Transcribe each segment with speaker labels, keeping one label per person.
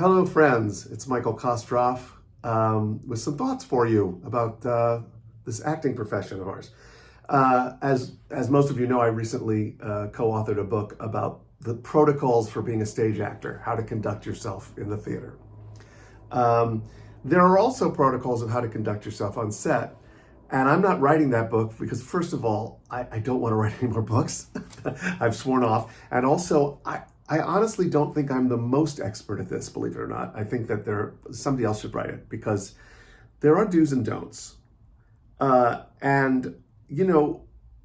Speaker 1: Hello, friends. It's Michael Kostroff with some thoughts for you about this acting profession of ours. As most of you know, I recently co-authored a book about the protocols for being a stage actor, how to conduct yourself in the theater. There are also protocols of how to conduct yourself on set. And I'm not writing that book because, first of all, I don't want to write any more books. I've sworn off. And also, I honestly don't think I'm the most expert at this, believe it or not. I think that somebody else should write it because there are do's and don'ts.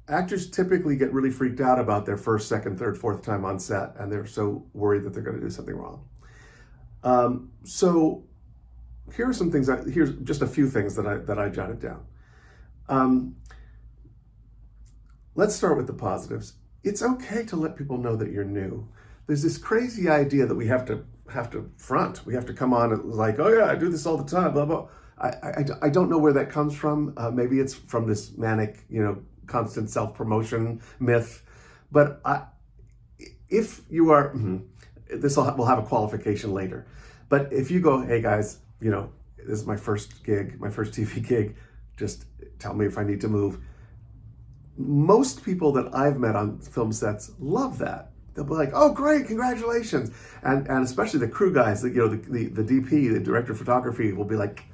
Speaker 1: Actors typically get really freaked out about their first, second, third, fourth time on set, and they're so worried that they're going to do something wrong. So here are some things. Here's just a few things that I jotted down. Let's start with the positives. It's okay to let people know that you're new. There's this crazy idea that we have to front. We have to come on and like, oh yeah, I do this all the time, blah, blah. I don't know where that comes from. Maybe it's from this manic, constant self-promotion myth. But if you are, we'll have a qualification later. But if you go, hey guys, this is my first gig, my first TV gig, just tell me if I need to move. Most people that I've met on film sets love that. They'll be like, oh, great, congratulations. And especially the crew guys, the DP, the director of photography will be like,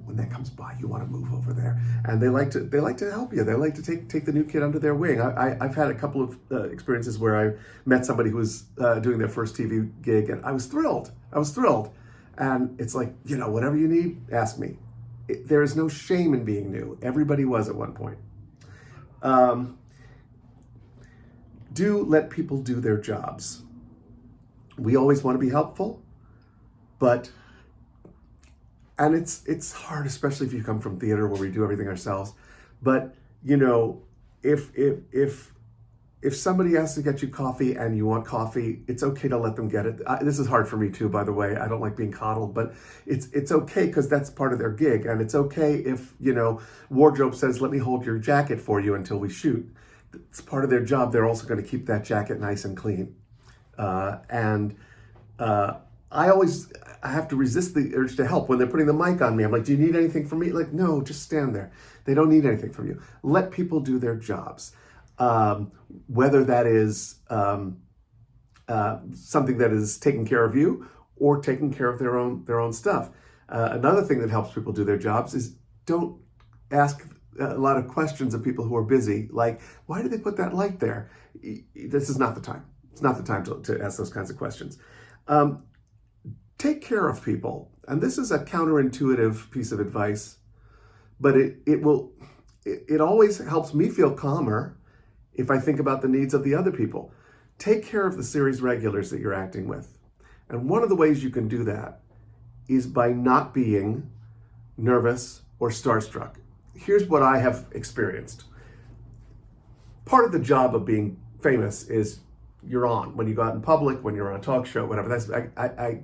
Speaker 1: when that comes by, you want to move over there. And they like to help you. They like to take the new kid under their wing. I've had a couple of experiences where I met somebody who was doing their first TV gig, and I was thrilled. And it's like, whatever you need, ask me. There is no shame in being new. Everybody was at one point. Do let people do their jobs. We always want to be helpful, and it's hard, especially if you come from theater where we do everything ourselves. But if somebody asks to get you coffee and you want coffee, it's okay to let them get it. This is hard for me too, by the way. I don't like being coddled, but it's okay because that's part of their gig, and it's okay if wardrobe says, "Let me hold your jacket for you until we shoot." It's part of their job. They're also going to keep that jacket nice and clean. I have to resist the urge to help when they're putting the mic on me. I'm like, do you need anything from me? Like, no, just stand there. They don't need anything from you. Let people do their jobs. Whether that is something that is taking care of you or taking care of their own stuff. Another thing that helps people do their jobs is don't ask a lot of questions of people who are busy, like, why did they put that light there? This is not the time. It's not the time to ask those kinds of questions. Take care of people. And this is a counterintuitive piece of advice, but it always helps me feel calmer if I think about the needs of the other people. Take care of the series regulars that you're acting with. And one of the ways you can do that is by not being nervous or starstruck. Here's what I have experienced. Part of the job of being famous is you're on when you go out in public, when you're on a talk show, whatever. That's I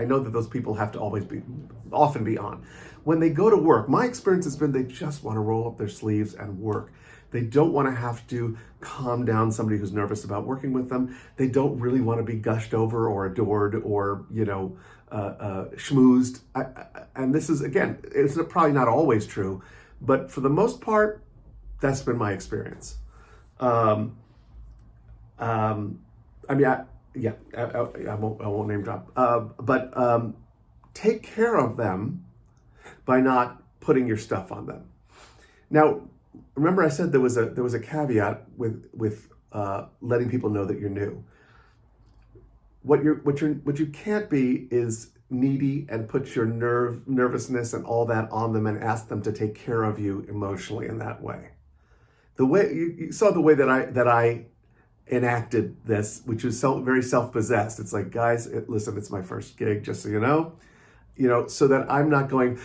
Speaker 1: know that those people have to often be on. When they go to work, my experience has been they just want to roll up their sleeves and work. They don't want to have to calm down somebody who's nervous about working with them. They don't really want to be gushed over or adored or schmoozed. And this is, again, it's probably not always true, but for the most part, that's been my experience. I won't name drop. But take care of them by not putting your stuff on them. Now, remember I said there was a caveat with letting people know that you're new. What you can't be is needy and put your nervousness and all that on them and ask them to take care of you emotionally in that way. The way you saw the way that I enacted this, which was very self-possessed. It's like, guys, listen, it's my first gig, just so you know, so that I'm not going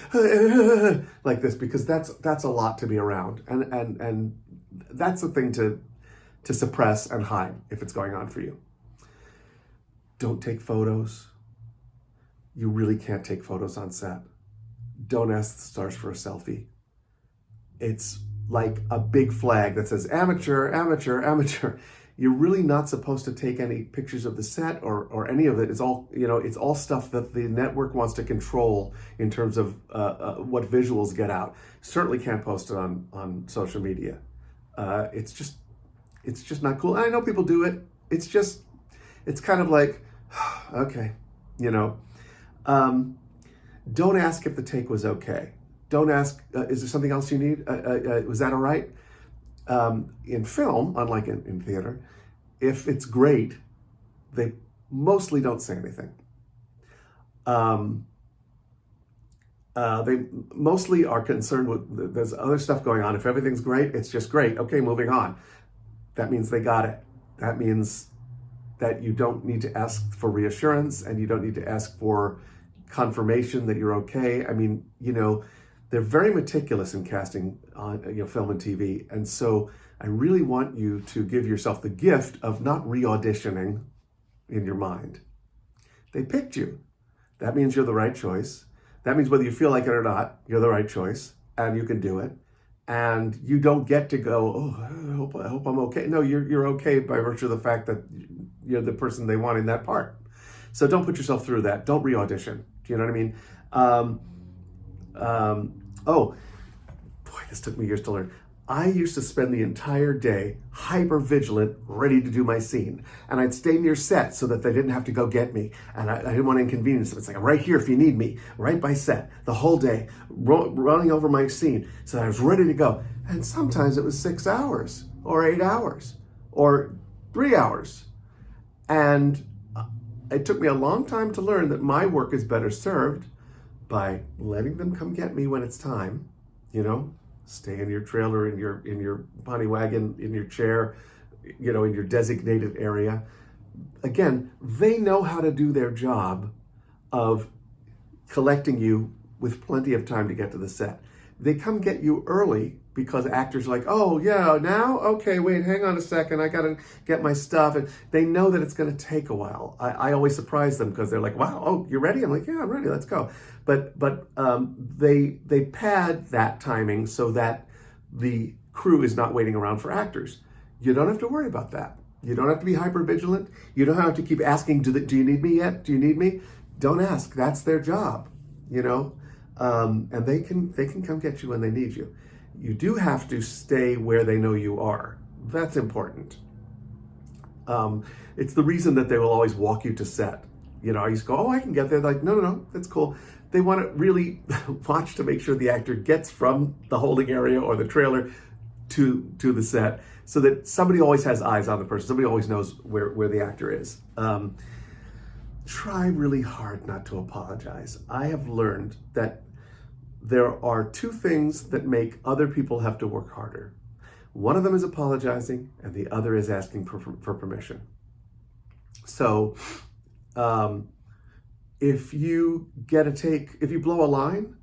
Speaker 1: like this, because that's a lot to be around, and that's the thing to suppress and hide if it's going on for you. Don't take photos. You really can't take photos on set. Don't ask the stars for a selfie. It's like a big flag that says amateur, amateur, amateur. You're really not supposed to take any pictures of the set or any of it. It's all, it's all stuff that the network wants to control in terms of what visuals get out. Certainly can't post it on social media. It's just not cool. And I know people do it. It's kind of like, okay, don't ask if the take was okay. Don't ask, is there something else you need? Was that all right? In film, unlike in theater, if it's great, they mostly don't say anything. They mostly are concerned with, there's other stuff going on. If everything's great, it's just great. Okay, moving on. That means they got it. That means that you don't need to ask for reassurance and you don't need to ask for confirmation that you're okay. I mean, they're very meticulous in casting on film and TV. And so I really want you to give yourself the gift of not re-auditioning in your mind. They picked you. That means you're the right choice. That means whether you feel like it or not, you're the right choice and you can do it. And you don't get to go, oh, I hope I'm okay. No, you're okay by virtue of the fact that you're the person they want in that part. So don't put yourself through that. Don't re-audition. Do you know what I mean? Oh, boy, this took me years to learn. I used to spend the entire day hyper vigilant, ready to do my scene. And I'd stay near set so that they didn't have to go get me. And I didn't want to inconvenience them. It's like, I'm right here if you need me, right by set, the whole day, running over my scene so that I was ready to go. And sometimes it was 6 hours or 8 hours or 3 hours. And it took me a long time to learn that my work is better served by letting them come get me when it's time, stay in your trailer, in your pony wagon, in your chair, in your designated area. Again, they know how to do their job of collecting you with plenty of time to get to the set. They come get you early because actors are like, oh yeah, now? Okay, wait, hang on a second, I gotta get my stuff. And they know that it's gonna take a while. I always surprise them because they're like, wow, oh, you're ready? I'm like, yeah, I'm ready, let's go. But they pad that timing so that the crew is not waiting around for actors. You don't have to worry about that. You don't have to be hyper vigilant. You don't have to keep asking, do you need me yet? Do you need me? Don't ask, that's their job, and they can come get you when they need you. You do have to stay where they know you are. That's important. It's the reason that they will always walk you to set. I used to go, oh, I can get there. They're like, no, that's cool. They want to really watch to make sure the actor gets from the holding area or the trailer to the set so that somebody always has eyes on the person. Somebody always knows where the actor is. Try really hard not to apologize. I have learned that there are two things that make other people have to work harder. One of them is apologizing, and the other is asking for permission. So, if you blow a line,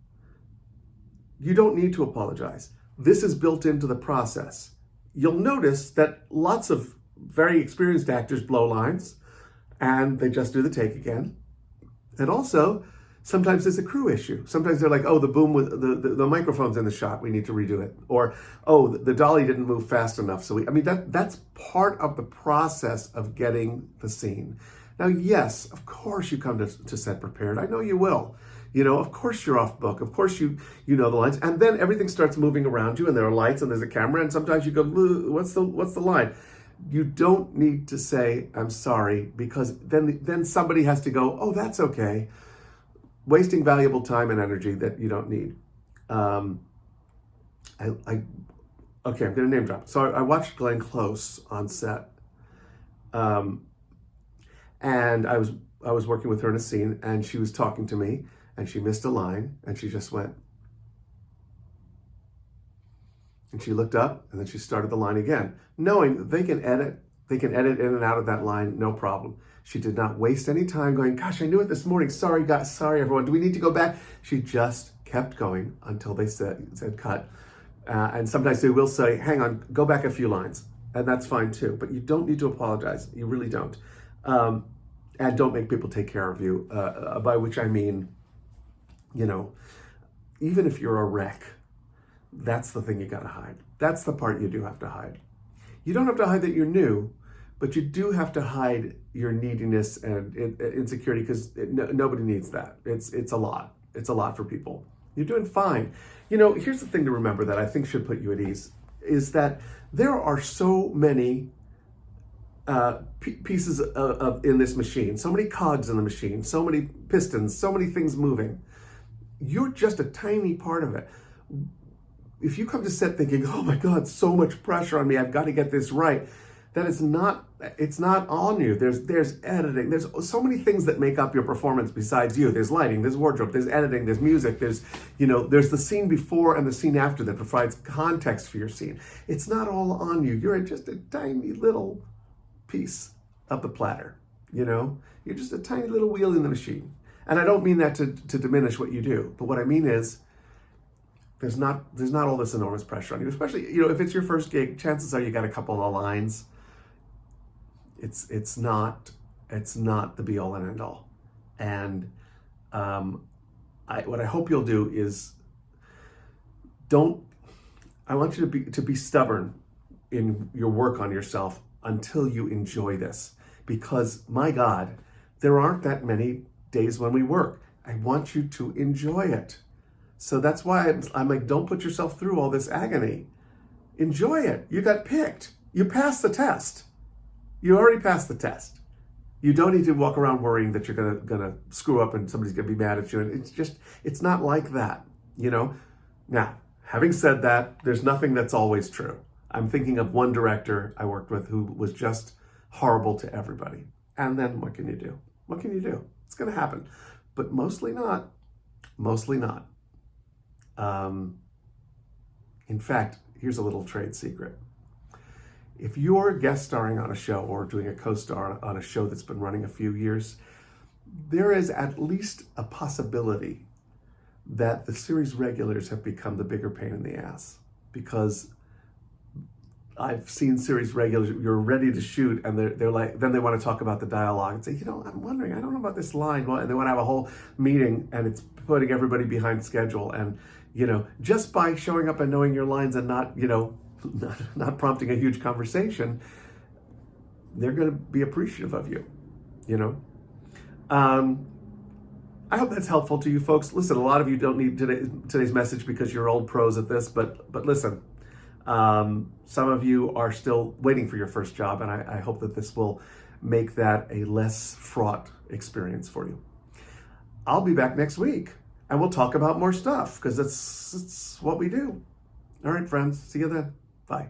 Speaker 1: you don't need to apologize. This is built into the process. You'll notice that lots of very experienced actors blow lines, and they just do the take again. And also, sometimes it's a crew issue. Sometimes they're like, oh, the boom with the microphone's in the shot, we need to redo it. Or, oh, the dolly didn't move fast enough. So that's part of the process of getting the scene. Now, yes, of course you come to set prepared. I know you will. Of course you're off book. Of course you know the lines. And then everything starts moving around you and there are lights and there's a camera and sometimes you go, what's the line? You don't need to say, I'm sorry, because then somebody has to go, oh, that's okay. Wasting valuable time and energy that you don't need. Okay, I'm gonna name drop. So I watched Glenn Close on set. And I was working with her in a scene and she was talking to me and she missed a line and she just went. And she looked up and then she started the line again, knowing that they can edit in and out of that line, no problem. She did not waste any time going, gosh, I knew it this morning. Sorry, guys. Sorry, everyone. Do we need to go back? She just kept going until they said cut. And sometimes they will say, hang on, go back a few lines. And that's fine too. But you don't need to apologize. You really don't. And don't make people take care of you, by which I mean, even if you're a wreck, that's the thing you got to hide. That's the part you do have to hide. You don't have to hide that you're new, but you do have to hide your neediness and insecurity because nobody needs that. It's a lot. It's a lot for people. You're doing fine. Here's the thing to remember that I think should put you at ease is that there are so many pieces of in this machine, so many cogs in the machine, so many pistons, so many things moving. You're just a tiny part of it. If you come to set thinking, oh my God, so much pressure on me, I've got to get this right, it's not on you. There's editing. There's so many things that make up your performance besides you. There's lighting, there's wardrobe, there's editing, there's music, there's the scene before and the scene after that provides context for your scene. It's not all on you. You're just a tiny little piece of the platter. You're just a tiny little wheel in the machine. And I don't mean that to diminish what you do, but what I mean is there's not all this enormous pressure on you, especially, if it's your first gig, chances are you got a couple of lines. It's not the be all and end all. And what I hope you'll do is I want you to be stubborn in your work on yourself until you enjoy this, because my God, there aren't that many days when we work. I want you to enjoy it. So that's why I'm like, don't put yourself through all this agony. Enjoy it. You got picked. You passed the test. You already passed the test. You don't need to walk around worrying that you're gonna screw up and somebody's gonna be mad at you. And it's not like that, Now, having said that, there's nothing that's always true. I'm thinking of one director I worked with who was just horrible to everybody. And then what can you do? What can you do? It's gonna happen. But mostly not. Mostly not. In fact, here's a little trade secret. If you're guest starring on a show or doing a co-star on a show that's been running a few years, there is at least a possibility that the series regulars have become the bigger pain in the ass, because I've seen series regulars, you're ready to shoot and they're like, then they want to talk about the dialogue and say, I'm wondering, I don't know about this line. And they want to have a whole meeting and it's putting everybody behind schedule. And, just by showing up and knowing your lines and not prompting a huge conversation, they're going to be appreciative of you, I hope that's helpful to you folks. Listen, a lot of you don't need today's message because you're old pros at this, but listen, some of you are still waiting for your first job, and I hope that this will make that a less fraught experience for you. I'll be back next week, and we'll talk about more stuff, because it's what we do. All right, friends, see you then. Bye.